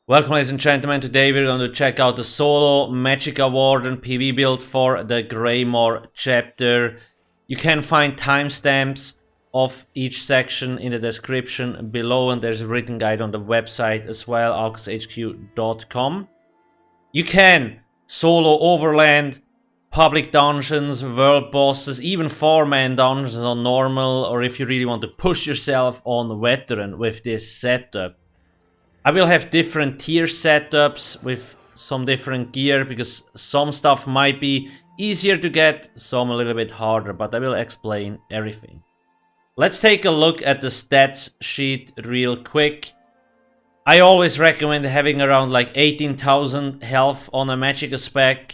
Welcome, ladies and gentlemen. Today we're going to check out the solo Magicka Warden PvE build for the Greymoor chapter. You can find timestamps of each section in the description below, and there's a written guide on the website as well, alcasthq.com. You can solo overland, public dungeons, world bosses, even 4-man dungeons on normal, or if you really want to push yourself on veteran with this setup. I will have different tier setups with some different gear, because some stuff might be easier to get, some a little bit harder, but I will explain everything. Let's take a look at the stats sheet real quick. I always recommend having around like 18,000 health on a Magicka spec.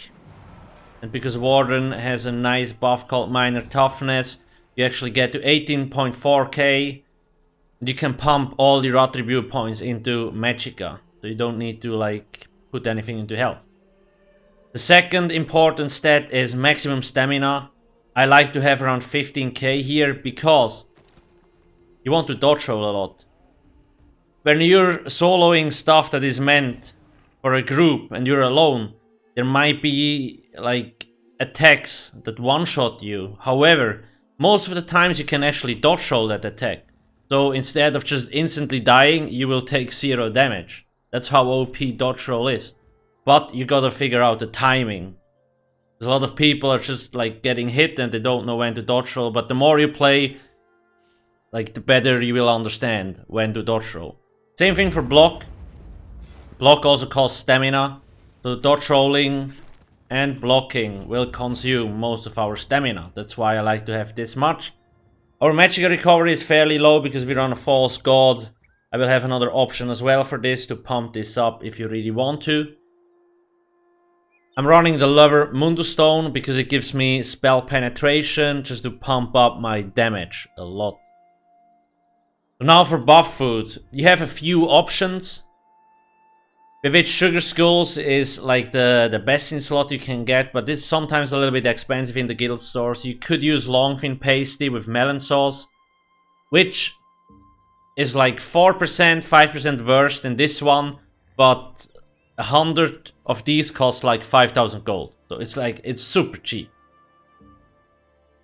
And because Warden has a nice buff called Minor Toughness, you actually get to 18.4k. You can pump all your attribute points into Magicka, so you don't need to like put anything into health. The second important stat is maximum stamina. I like to have around 15k here because you want to dodge roll a lot. When you're soloing stuff that is meant for a group and you're alone, there might be like attacks that one-shot you. However, most of the times you can actually dodge roll that attack. So instead of just instantly dying, you will take 0 damage. That's how OP dodge roll is. But you gotta figure out the timing. There's a lot of people are just like getting hit and they don't know when to dodge roll. But the more you play, like the better you will understand when to dodge roll. Same thing for block. Block also costs stamina. So dodge rolling and blocking will consume most of our stamina. That's why I like to have this much. Our Magicka recovery is fairly low because we're on a false god. I will have another option as well for this to pump this up if you really want to. I'm running the Lover Mundus Stone because it gives me spell penetration just to pump up my damage a lot. So now for buff food. You have a few options. With which Sugar Skulls is like the best in slot you can get, but this is sometimes a little bit expensive in the guild stores. You could use Longfin Pasty with melon sauce, which is like 4%, 5% worse than this one, but 100 of these cost like 5,000 gold. So it's super cheap.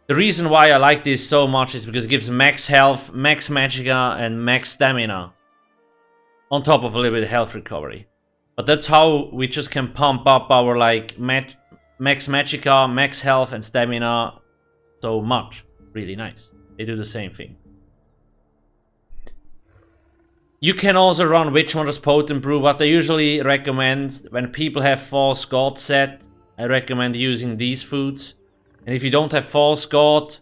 The reason why I like this so much is because it gives max health, max Magicka, and max stamina, on top of a little bit of health recovery. But that's how we just can pump up our like max Magicka, max health and stamina so much. Really nice. They do the same thing. You can also run Witchmonder's Potent Brew. What I usually recommend when people have False God set, I recommend using these foods. And if you don't have False God,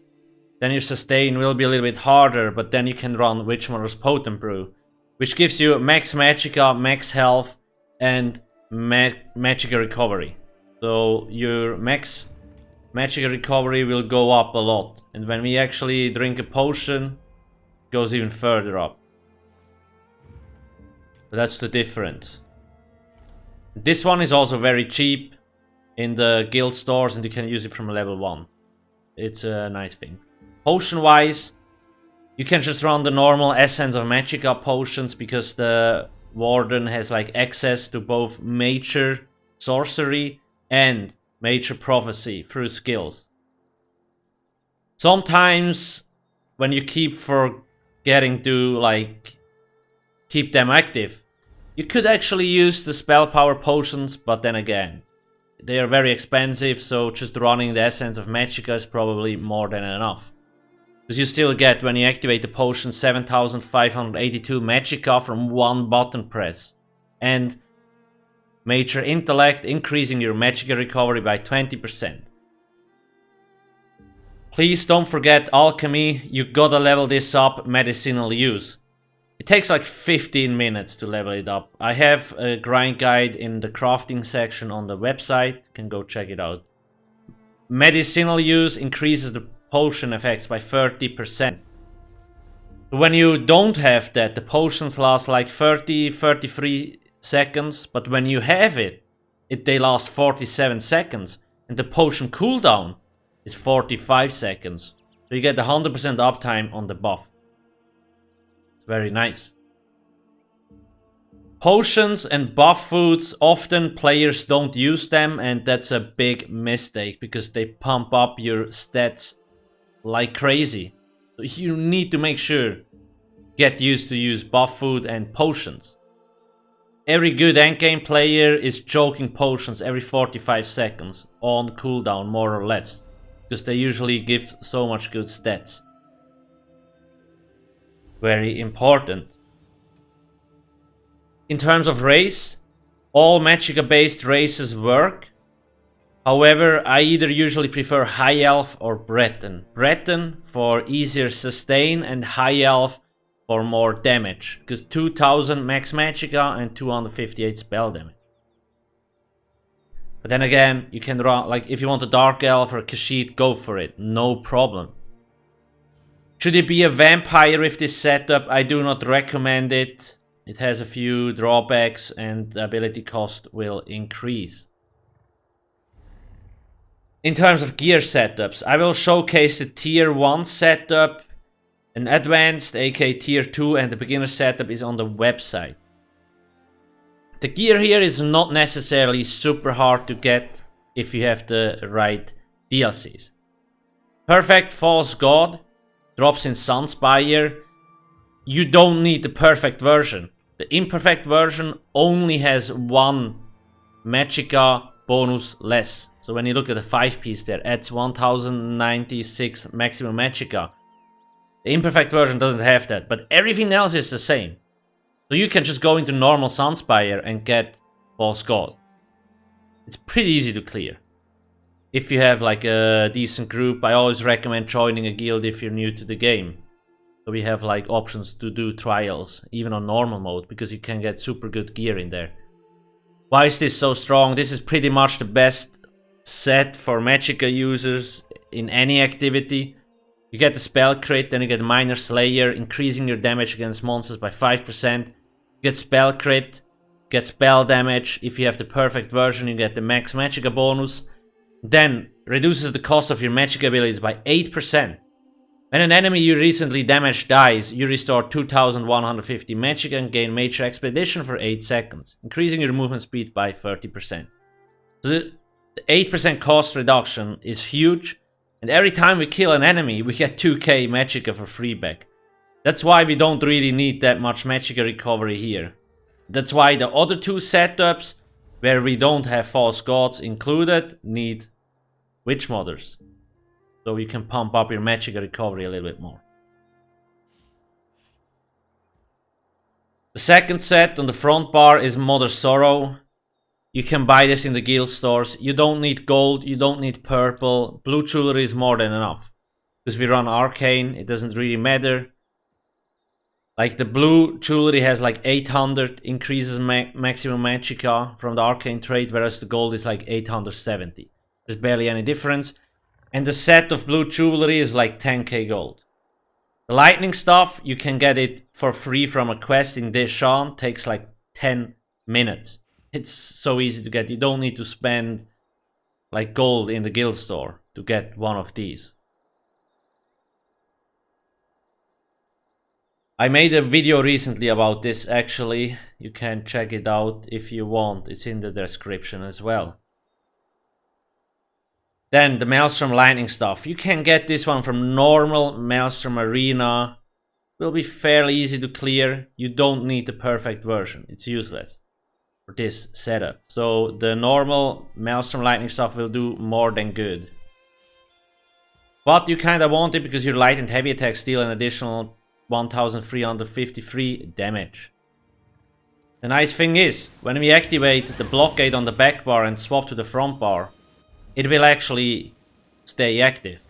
then your sustain will be a little bit harder, but then you can run Witchmonder's Potent Brew, which gives you max Magicka, max health, and Magicka recovery. So your max Magicka recovery will go up a lot, and when we actually drink a potion, it goes even further up. But that's the difference. This one is also very cheap in the guild stores, and you can use it from level 1. It's a nice thing. Potion wise, you can just run the normal Essence of Magicka potions, because the Warden has like access to both Major Sorcery and Major Prophecy through skills. Sometimes when you keep forgetting to like keep them active, you could actually use the spell power potions, but then again, they are very expensive, so just running the Essence of Magicka is probably more than enough. Because you still get, when you activate the potion, 7,582 Magicka from one button press. And Major Intellect, increasing your Magicka recovery by 20%. Please don't forget Alchemy, you gotta level this up, Medicinal Use. It takes like 15 minutes to level it up. I have a grind guide in the crafting section on the website, you can go check it out. Medicinal Use increases the potion effects by 30%. When you don't have that, the potions last like 33 seconds, but when you have it, they last 47 seconds, and the potion cooldown is 45 seconds. So you get 100% uptime on the buff. It's very nice. Potions and buff foods, often players don't use them, and that's a big mistake because they pump up your stats like crazy. So you need to make sure, get used to use buff food and potions. Every good endgame player is choking potions every 45 seconds on cooldown, more or less, because they usually give so much good stats. Very important. In terms of race, all Magicka based races work. However, I either usually prefer High Elf or Breton. Breton for easier sustain and High Elf for more damage. Because 2000 max Magicka and 258 spell damage. But then again, you can run, like if you want a Dark Elf or a Khajiit, go for it. No problem. Should it be a vampire with this setup? I do not recommend it. It has a few drawbacks and the ability cost will increase. In terms of gear setups, I will showcase the tier 1 setup, an advanced aka tier 2, and the beginner setup is on the website. The gear here is not necessarily super hard to get if you have the right DLCs. Perfect False God drops in Sunspire. You don't need the perfect version. The imperfect version only has one Magicka bonus less. So when you look at the 5-piece there, adds 1096 maximum Magicka. The imperfect version doesn't have that, but everything else is the same. So you can just go into normal Sunspire and get False God. It's pretty easy to clear. If you have like a decent group, I always recommend joining a guild if you're new to the game. So we have like options to do trials, even on normal mode, because you can get super good gear in there. Why is this so strong? This is pretty much the best set for Magicka users in any activity. You get the spell crit, then you get Minor Slayer, increasing your damage against monsters by 5%. You get spell crit, get spell damage. If you have the perfect version, you get the max Magicka bonus. Then reduces the cost of your Magicka abilities by 8%. When an enemy you recently damaged dies, you restore 2150 Magicka and gain Major Expedition for 8 seconds, increasing your movement speed by 30%. So the 8% cost reduction is huge, and every time we kill an enemy, we get 2k Magicka for free back. That's why we don't really need that much Magicka recovery here. That's why the other two setups, where we don't have False Gods included, need Witch Mothers. So you can pump up your Magicka recovery a little bit more. The second set on the front bar is Mother Sorrow. You can buy this in the guild stores. You don't need gold, you don't need purple. Blue jewelry is more than enough. Because we run arcane, it doesn't really matter. Like the blue jewelry has like 800 increases maximum Magicka from the arcane trade, whereas the gold is like 870. There's barely any difference. And the set of blue jewelry is like 10k gold. The lightning stuff, you can get it for free from a quest in Deshan. Takes like 10 minutes. It's so easy to get. You don't need to spend like gold in the guild store to get one of these. I made a video recently about this actually. You can check it out if you want. It's in the description as well. Then the Maelstrom Lightning stuff. You can get this one from normal Maelstrom Arena. Will be fairly easy to clear. You don't need the perfect version. It's useless for this setup. So the normal Maelstrom Lightning stuff will do more than good. But you kind of want it because your light and heavy attacks deal an additional 1353 damage. The nice thing is, when we activate the blockade on the back bar and swap to the front bar, it will actually stay active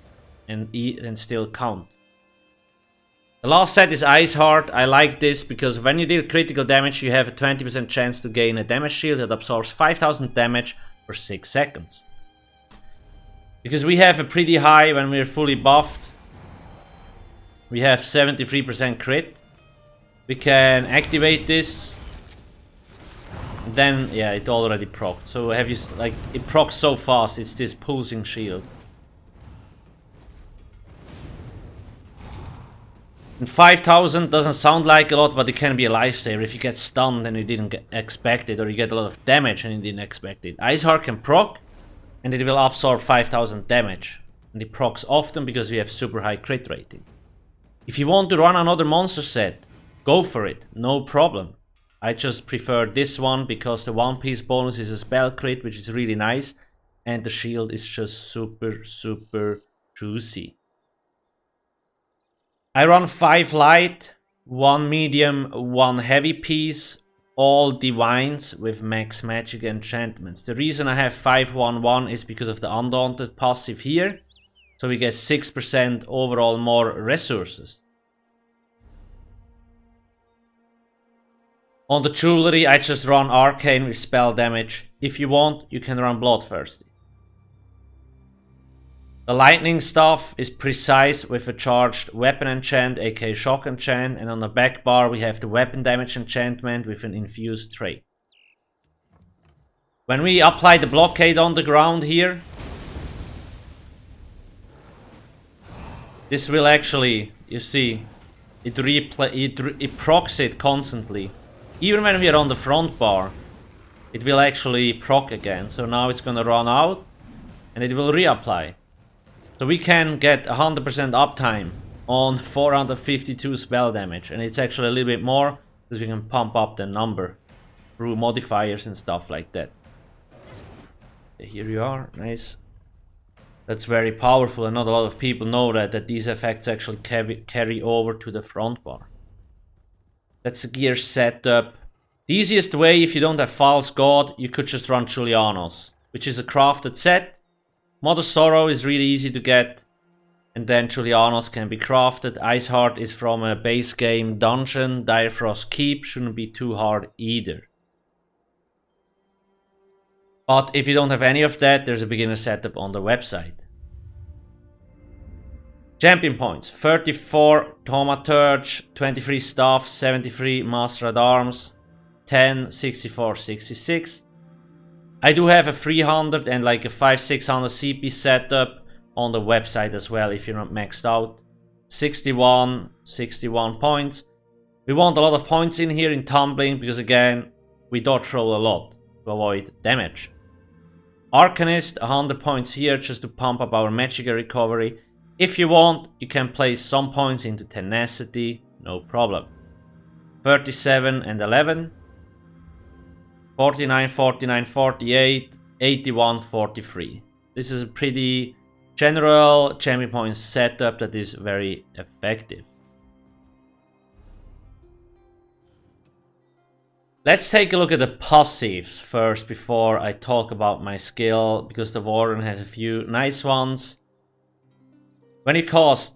and still count. The last set is Ice Heart. I like this because when you deal critical damage, you have a 20% chance to gain a damage shield that absorbs 5000 damage for 6 seconds. Because we have a pretty high when we're fully buffed. We have 73% crit. We can activate this. Then, yeah, it already procced. So have you, like, it procs so fast, it's this pulsing shield. And 5000 doesn't sound like a lot, but it can be a lifesaver if you get stunned and you didn't expect it, or you get a lot of damage and you didn't expect it. Ice Heart can proc, and it will absorb 5000 damage. And it procs often because we have super high crit rating. If you want to run another monster set, go for it, no problem. I just prefer this one because the one piece bonus is a spell crit, which is really nice, and the shield is just super juicy. I run 5 light, 1 medium, 1 heavy piece, all divines with max magic enchantments. The reason I have 5-1-1 is because of the Undaunted passive here, so we get 6% overall more resources. On the jewelry, I just run Arcane with spell damage. If you want, you can run Bloodthirsty. The lightning stuff is precise with a charged weapon enchant, aka shock enchant, and on the back bar we have the weapon damage enchantment with an infused trait. When we apply the blockade on the ground here, this will actually, you see, it procs it constantly. Even when we are on the front bar, it will actually proc again. So now it's gonna run out and it will reapply. So we can get 100% uptime on 452 spell damage, and it's actually a little bit more because we can pump up the number through modifiers and stuff like that. Here you are, nice. That's very powerful, and not a lot of people know that these effects actually carry over to the front bar. That's the gear setup. The easiest way, if you don't have False God, you could just run Julianos, which is a crafted set. Mother Sorrow is really easy to get, and then Julianos can be crafted. Ice Heart is from a base game dungeon. Dire Frost Keep shouldn't be too hard either. But if you don't have any of that, there's a beginner setup on the website. Champion points: 34 Thaumaturge, 23 Staff, 73 Master at Arms, 10, 64, 66. I do have a 300 and like a 500-600 CP setup on the website as well if you're not maxed out. 61 points. We want a lot of points in here in tumbling because again, we dodge roll a lot to avoid damage. Arcanist, 100 points here just to pump up our Magicka recovery. If you want, you can place some points into Tenacity, no problem. 37 and 11. 49, 49, 48, 81, 43. This is a pretty general champion points setup that is very effective. Let's take a look at the passives first before I talk about my skill, because the Warden has a few nice ones. When you cast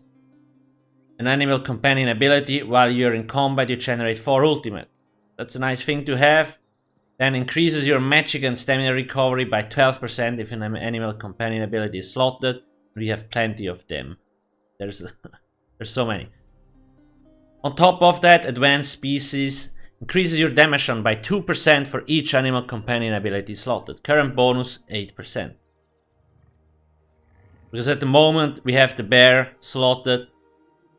an animal companion ability while you're in combat, you generate 4 ultimate. That's a nice thing to have. Then increases your magic and stamina recovery by 12% if an animal companion ability is slotted. We have plenty of them. There's so many. On top of that, advanced species increases your damage done by 2% for each animal companion ability slotted. Current bonus 8%. Because at the moment we have the bear slotted,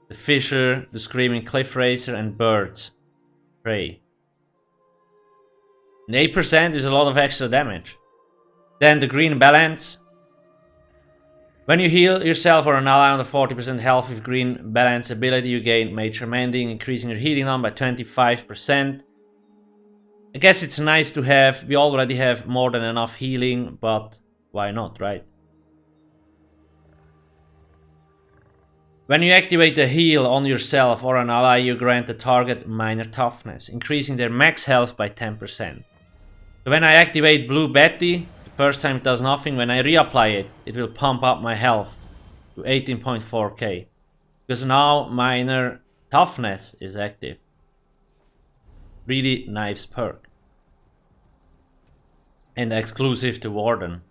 the fisher, the screaming cliff racer, and birds prey. And 8% is a lot of extra damage. Then the green balance. When you heal yourself or an ally on the 40% health with green balance ability, you gain major mending, increasing your healing on by 25%. I guess it's nice to have. We already have more than enough healing, but why not, right? When you activate the heal on yourself or an ally, you grant the target minor toughness, increasing their max health by 10%. So when I activate Blue Betty, the first time it does nothing. When I reapply it, it will pump up my health to 18.4k. Because now minor toughness is active. Really nice perk. And exclusive to Warden.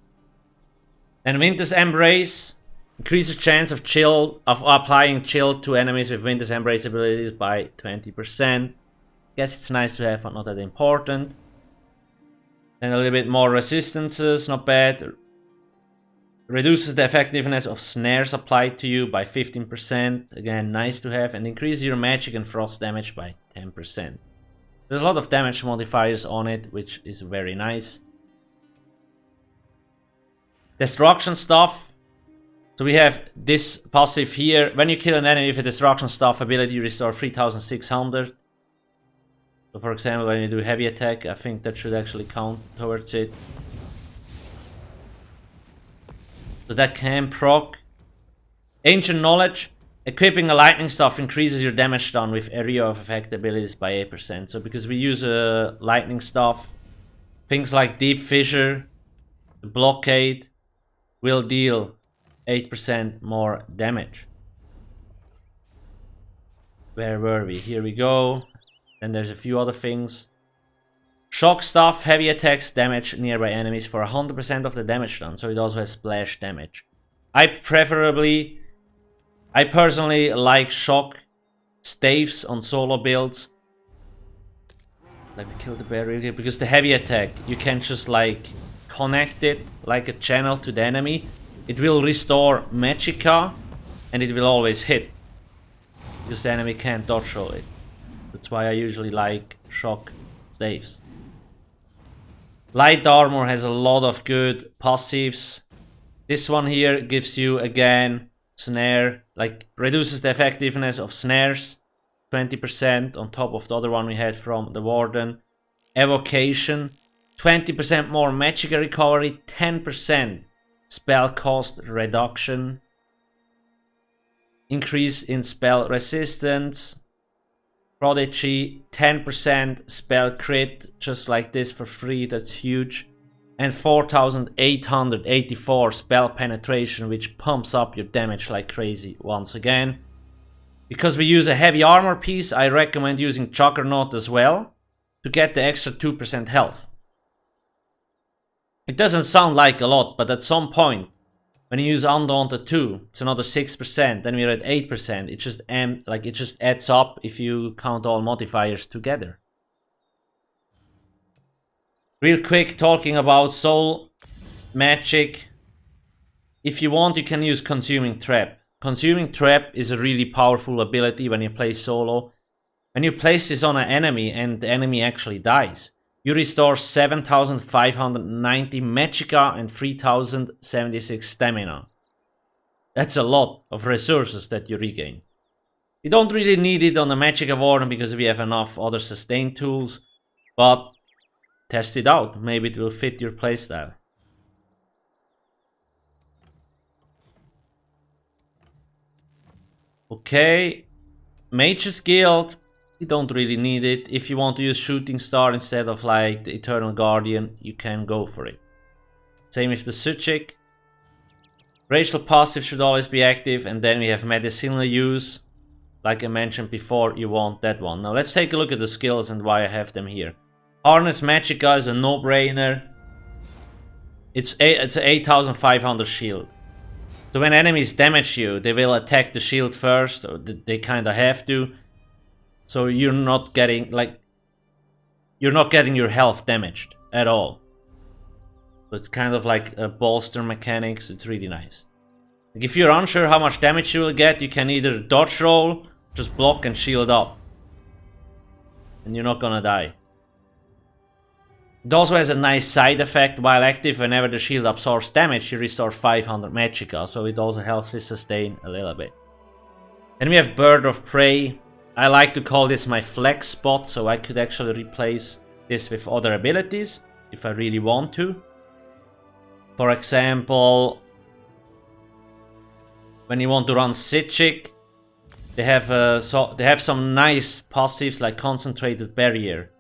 And Winter's Embrace increases chance of applying chill to enemies with Winter's Embrace abilities by 20%. Guess it's nice to have, but not that important. Then a little bit more resistances, not bad. Reduces the effectiveness of snares applied to you by 15%. Again, nice to have. And increases your magic and frost damage by 10%. There's a lot of damage modifiers on it, which is very nice. Destruction stuff. So we have this passive here. When you kill an enemy with a destruction stuff ability, you restore 3600. So for example, when you do heavy attack, I think that should actually count towards it. So that can proc. Ancient Knowledge. Equipping a lightning staff increases your damage done with area of effect abilities by 8%. So because we use a lightning staff, things like Deep Fissure, Blockade will deal 8% more damage. Where were we? Here we go. Then there's a few other things. Shock Staff, heavy attacks damage nearby enemies for 100% of the damage done. So it also has splash damage. I personally like shock staves on solo builds. Let me kill the bear real quick. Because the heavy attack, you can just like connect it like a channel to the enemy. It will restore Magicka and it will always hit. Because the enemy can't dodge roll it. That's why I usually like shock staves. Light Armor has a lot of good passives. This one here gives you again snare, like reduces the effectiveness of snares 20% on top of the other one we had from the Warden. Evocation, 20% more Magicka recovery, 10% spell cost reduction. Increase in spell resistance. Prodigy, 10% spell crit, just like this for free, that's huge. And 4884 spell penetration, which pumps up your damage like crazy once again. Because we use a heavy armor piece, I recommend using Juggernaut as well to get the extra 2% health. It doesn't sound like a lot, but at some point, when you use Undaunted 2, it's another 6%, then we're at 8%. It just adds up if you count all modifiers together. Real quick, talking about soul magic. If you want, you can use Consuming Trap. Consuming Trap is a really powerful ability when you play solo. When you place this on an enemy and the enemy actually dies, you restore 7590 Magicka and 3076 stamina. That's a lot of resources that you regain. You don't really need it on the Magicka Warden because we have enough other sustain tools, but test it out, maybe it will fit your playstyle. Okay, Mage's Guild. You don't really need it. If you want to use Shooting Star instead of like the Eternal Guardian, you can go for it. Same with the Suchik. Racial passive should always be active, and then we have medicinal use. Like I mentioned before, you want that one. Now let's take a look at the skills and why I have them here. Harness Magicka is a no-brainer. It's an 8500 shield. So when enemies damage you, they will attack the shield first, or they kind of have to. So you're not getting your health damaged at all. So it's kind of like a bolster mechanics. It's really nice. Like if you're unsure how much damage you will get, you can either dodge roll, just block and shield up, and you're not gonna die. It also has a nice side effect. While active, whenever the shield absorbs damage, you restore 500 Magicka, so it also helps with sustain a little bit. Then we have Bird of Prey. I like to call this my flex spot, so I could actually replace this with other abilities if I really want to. For example, when you want to run Sichik, they have some nice passives like Concentrated Barrier.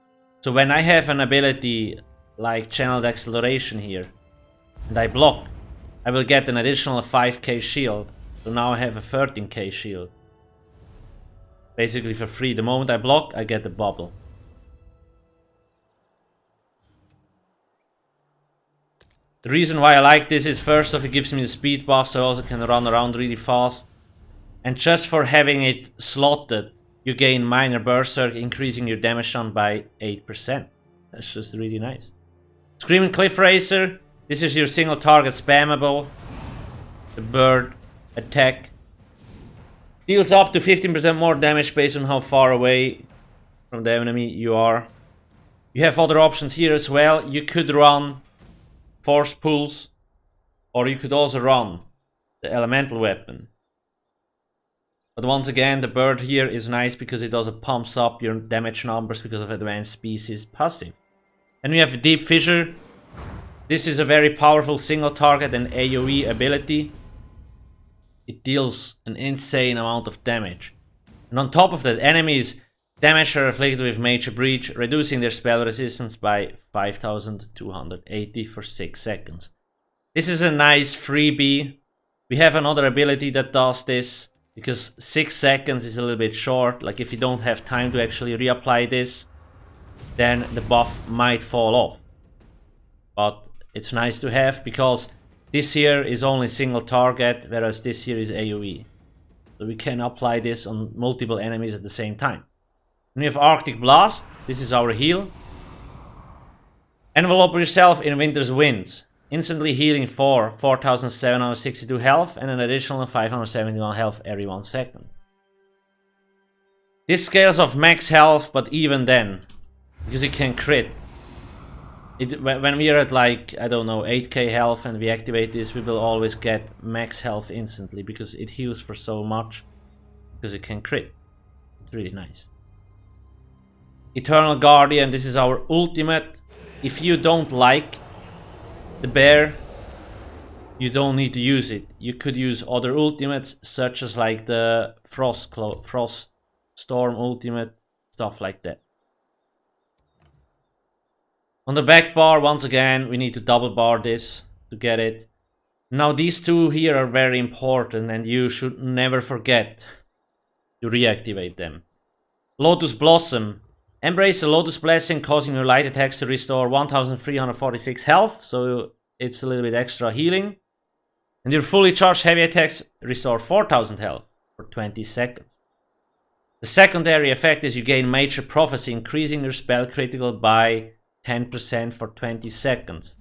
So when I have an ability like Channeled Acceleration here, and I block, I will get an additional 5k shield. So now I have a 13k shield. Basically for free. The moment I block, I get the bubble. The reason why I like this is first off, it gives me the speed buff, so I also can run around really fast. And just for having it slotted, you gain Minor Berserk, increasing your damage done by 8%. That's just really nice. Screaming Cliff Racer. This is your single target spammable. the bird attack. Deals up to 15% more damage based on how far away from the enemy you are. You have other options here as well. You could run force pulls, or you could also run the elemental weapon. But once again, the bird here is nice because it also pumps up your damage numbers because of advanced species passive. And we have Deep Fissure. This is a very powerful single target and AoE ability. It deals an insane amount of damage. And on top of that, enemies damage are afflicted with Major Breach, reducing their spell resistance by 5280 for 6 seconds. This is a nice freebie. We have another ability that does this, because 6 seconds is a little bit short. Like if you don't have time to actually reapply this, then the buff might fall off. But it's nice to have, because this here is only single target, whereas this here is AoE. So we can apply this on multiple enemies at the same time. And we have Arctic Blast. This is our heal. Envelope yourself in Winter's Winds. Instantly healing for 4762 health and an additional 571 health every 1 second. This scales off max health, but even then, because it can crit. When we are at like, I don't know, 8k health and we activate this, we will always get max health instantly because it heals for so much, because it can crit. It's really nice. Eternal Guardian, this is our ultimate. If you don't like the bear, you don't need to use it. You could use other ultimates, such as like the Frost Storm ultimate, stuff like that. On the back bar, once again, we need to double bar this to get it. Now these two here are very important and you should never forget to reactivate them. Lotus Blossom. Embrace the Lotus Blessing, causing your light attacks to restore 1346 health, so it's a little bit extra healing. And your fully charged heavy attacks restore 4000 health for 20 seconds. The secondary effect is you gain Major Prophecy, increasing your spell critical by 10% for 20 seconds.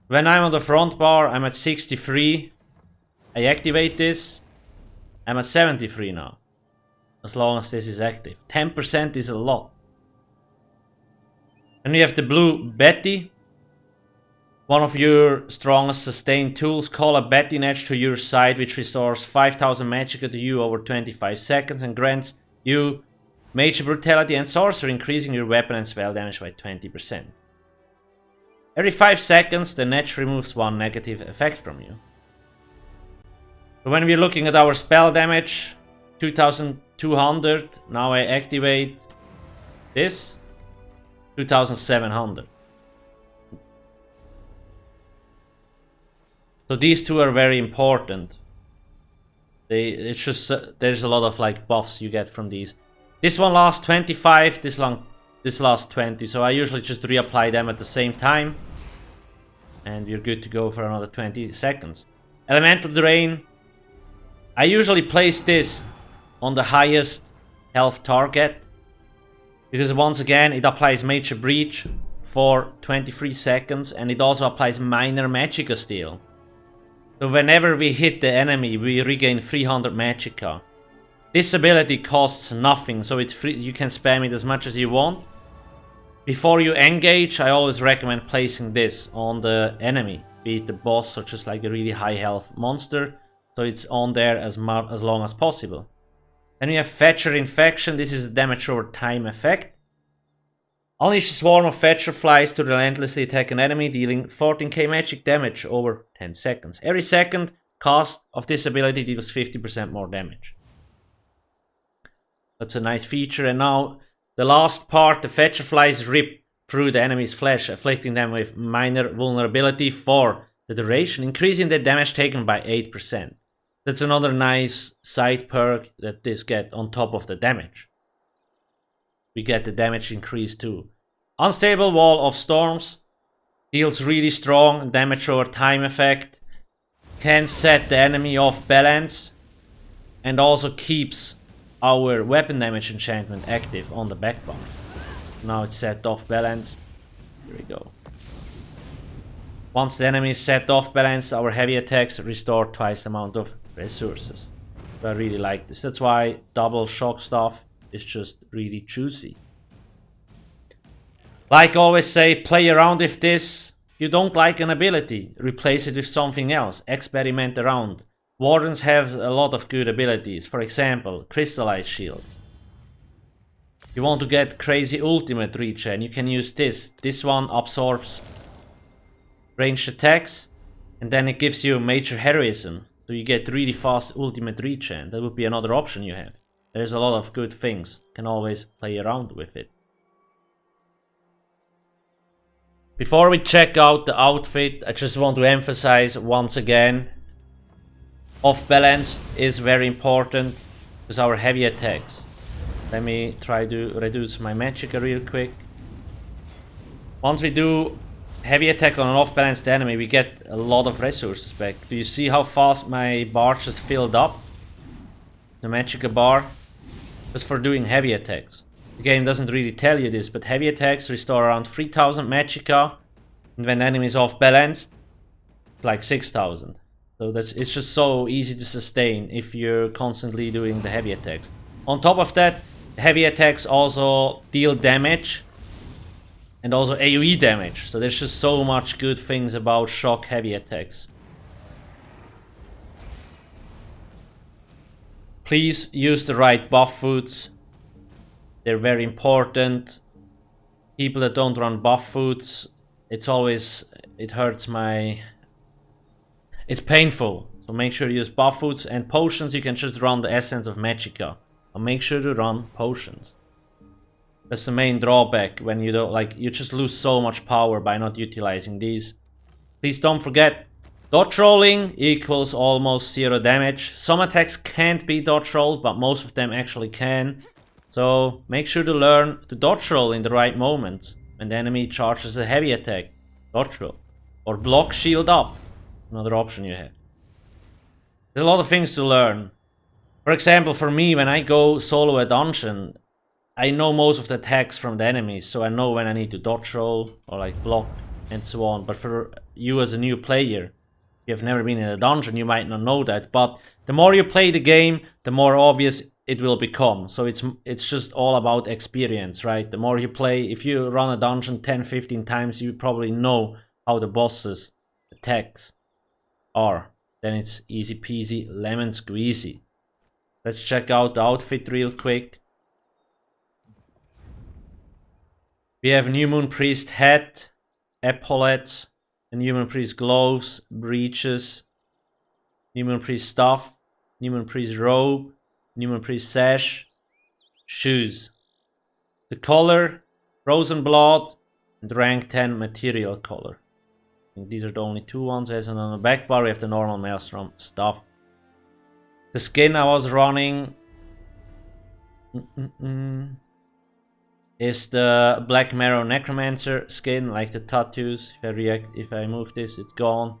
When I'm on the front bar, I'm at 63. I activate this, I'm at 73 now. As long as this is active. 10% is a lot. And we have the blue Betty. One of your strongest sustained tools. Call a Betty Edge to your side, which restores 5000 Magicka to you over 25 seconds and grants you Major Brutality and Sorcery, increasing your weapon and spell damage by 20%. Every 5 seconds, the Edge removes one negative effect from you. So when we're looking at our spell damage, 2200. Now I activate this. 2700. So these two are very important. It's just there's a lot of like buffs you get from these. This one lasts 25, this lasts 20, so I usually just reapply them at the same time. And you're good to go for another 20 seconds. Elemental Drain. I usually place this on the highest health target, because once again it applies Major Breach for 23 seconds and it also applies minor Magicka steal. So whenever we hit the enemy, we regain 300 Magicka. This ability costs nothing, so it's free. You can spam it as much as you want. Before you engage, I always recommend placing this on the enemy, be it the boss or just like a really high health monster, so it's on there as long as possible. Then we have Fetcher Infection. This is a damage over time effect. Unleash a swarm of Fetcher flies to relentlessly attack an enemy, dealing 14k magic damage over 10 seconds. Every second cast of this ability deals 50% more damage. That's a nice feature. And now the last part, the Fetcher flies rip through the enemy's flesh, afflicting them with minor vulnerability for the duration, increasing their damage taken by 8%. That's another nice side perk that this get on top of the damage. We get the damage increase too. Unstable Wall of Storms deals really strong damage over time effect. Can set the enemy off balance and also keeps our weapon damage enchantment active on the back bar. Now it's set off balance. Here we go. Once the enemy is set off balance, our heavy attacks restore twice the amount of resources. So I really like this. That's why double shock stuff is just really juicy. Like I always say, play around with this. You don't like an ability, replace it with something else. Experiment around. Wardens have a lot of good abilities. For example, Crystallized Shield. You want to get crazy ultimate regen, you can use this. This one absorbs ranged attacks, and then it gives you major heroism. So you get really fast ultimate regen. That would be another option you have. There's a lot of good things. You can always play around with it. Before we check out the outfit, I just want to emphasize once again, off balance is very important with our heavy attacks. Let me try to reduce my Magicka real quick. Once we do heavy attack on an off balanced enemy, we get a lot of resources back. Do you see how fast my bar just filled up? The Magicka bar? Just for doing heavy attacks. The game doesn't really tell you this, but heavy attacks restore around 3000 Magicka, and when the enemy is off balanced, it's like 6000. So it's just so easy to sustain if you're constantly doing the heavy attacks. On top of that, heavy attacks also deal damage and also AoE damage. So there's just so much good things about shock heavy attacks. Please use the right buff foods. They're very important. People that don't run buff foods, it hurts my... It's painful. So make sure you use buff foods, and potions you can just run the essence of Magicka. But make sure to run potions. That's the main drawback when you don't, like, you just lose so much power by not utilizing these. Please don't forget, dodge rolling equals almost 0 damage. Some attacks can't be dodge rolled, but most of them actually can. So make sure to learn to dodge roll in the right moment. When the enemy charges a heavy attack, dodge roll. Or block shield up, another option you have. There's a lot of things to learn. For example, for me, when I go solo a dungeon, I know most of the attacks from the enemies, so I know when I need to dodge roll or like block and so on. But for you as a new player, if you have never been in a dungeon, you might not know that. But the more you play the game, the more obvious it will become. So it's just all about experience, right? The more you play, if you run a dungeon 10-15 times, you probably know how the bosses' attacks are. Then it's easy peasy lemon squeezy. Let's check out the outfit real quick. We have New Moon Priest hat, epaulets, a New Moon Priest gloves, breeches, New Moon Priest staff, New Moon Priest robe, New Moon Priest sash, shoes. The color, Frozen Blood, and rank 10 material color. I think these are the only two ones. As on the back bar we have the normal Maelstrom stuff. The skin I was running is the Black Marrow Necromancer skin, like the tattoos. If I move this, it's gone.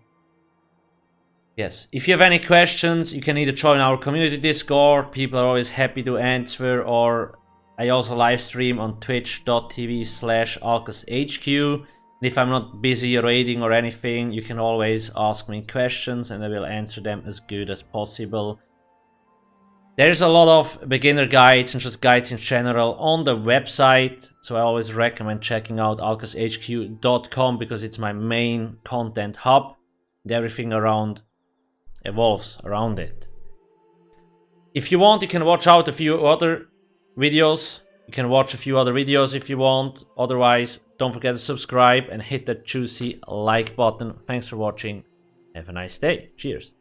Yes, if you have any questions, you can either join our community Discord. People are always happy to answer, or I also live stream on twitch.tv/alcasthq. And if I'm not busy raiding or anything, you can always ask me questions and I will answer them as good as possible. There's a lot of beginner guides and just guides in general on the website, so I always recommend checking out alcasthq.com because it's my main content hub and everything around evolves around it. If you want, you can watch out a few other videos. You can watch a few other videos if you want. Otherwise, don't forget to subscribe and hit that juicy like button. Thanks for watching. Have a nice day. Cheers.